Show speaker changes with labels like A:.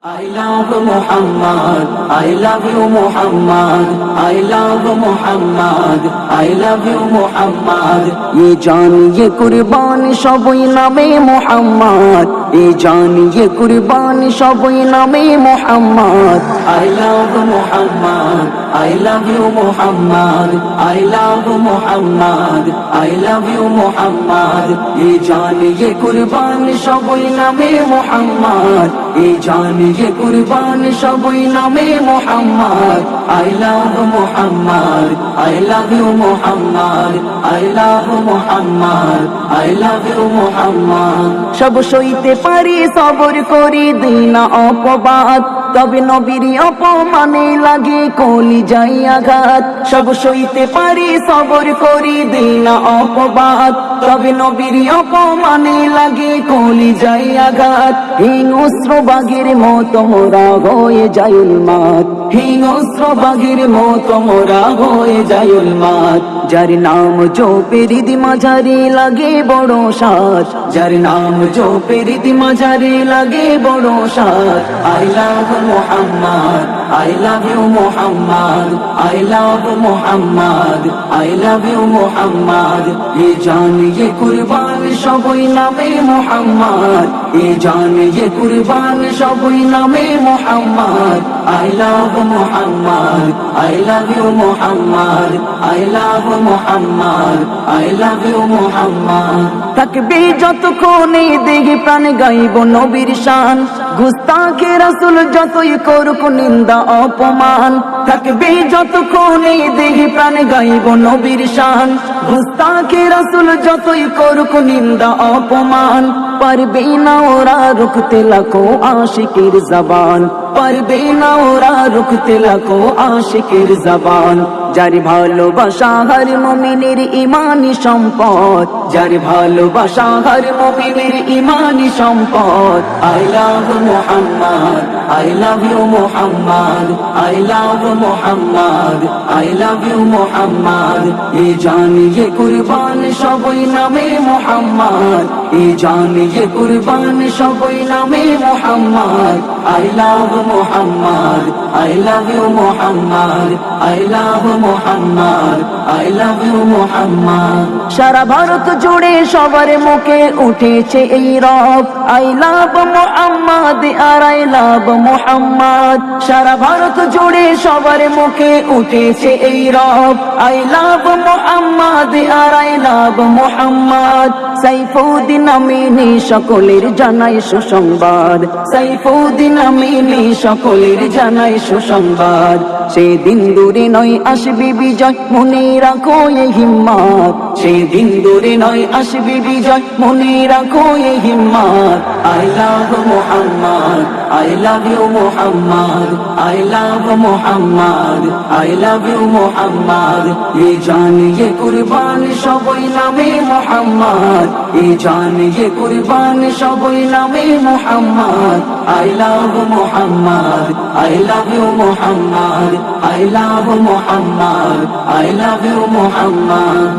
A: I love Muhammad, I love you Muhammad, I love Muhammad, I love you Muhammad. ये जान ये कुर्बान सबई नामे Muhammad, ये जान ये कुर्बान सबई नामे Muhammad. I love Muhammad, I love you Muhammad, I love Muhammad, I love you Muhammad. ये जान ये कुर्बान सबई नामे Muhammad, ये जान ये कुर्बान सबई नामे Muhammad. I love Muhammad, I love you Muhammad, I love Muhammad, I love you Muhammad. সব সইতে পারি সবর করি দিনা অপবাদ, তবে নবীর অপমানে লাগে কলি যাই আঘাত। সব সইতে পারি সবর করি দিনা অপবাদ, তবে নবীর অপমানে লাগে কলি যাই আঘাত। হিংস্র বাঘের মতো মোরা হয়ে যায় উন্মাদ, হিংস্র বাঘের মতো মোরা হয়ে যায় উন্মাদ। যার নাম জপের মাঝারে লাগে বড় সাজ, যার নাম জপের মাঝারে লাগে বড় সাজ। I love Muhammad, I love you Muhammad, I love Muhammad, I love you Muhammad. ये जान ये कुर्बान सबई नामे Muhammad, ये जान ये कुर्बान सबई नामे Muhammad. I love Muhammad, I love you Muhammad, I love Muhammad, I love you Muhammad. থাকবে যতক্ষণে দেখি প্রাণ গাইব নবীর শান, গুস্তাখে রাসূল যতই করুক নিন্দা অপমান। থাকবে যতক্ষণে দেখি প্রাণ গাইব নবীর শান, গুস্তাখে রাসূল যতই করুক নিন্দা অপমান। পারবে না ওরা রুখতে লাখো আশিকের জবান, পারবে না ওরা রুখতে লাখো আশিকের জবান। যার ভালোবাসা হর মুমিনের ইমানি সম্পদ, যার ভালোবাসা হর মুমিনের ইমানি সম্পদ। I love Muhammad, I love you Muhammad, I love Muhammad, I love you Muhammad. ये जान ये कुर्बान सबई नामे Muhammad, ये जान ये कुर्बान सबई नामे Muhammad. I love Muhammad, I love you Muhammad, I love Muhammad, I love you Muhammad. সারা ভারত জুড়ে সবার মুখে উঠেছে এই রব, I love Muhammad R I love Muhammad. সারা ভারত জুড়ে সবার মুখে উঠেছে এই রব, I love Muhammad R I love Muhammad. Saifuddin Amini সকলের জানাই সুসংবাদ, সাইফুদ্দিন আমিনী সকলের জানাই সুসংবাদ। সেদিন দূরে নয় আসবে বিজয়, মনে রাখো এই হিম্মত। সেদিন দূরে নয় আসবে বিজয়, মনে রাখো এই হিম্মত। I love Muhammad, I love you Muhammad, I love Muhammad, I love you Muhammad. ये जान ये कुर्बान सबई नामे Muhammad, ये जान ये कुर्बान सबई नामे Muhammad. I love Muhammad, I love you Muhammad, I love Muhammad, I love you Muhammad.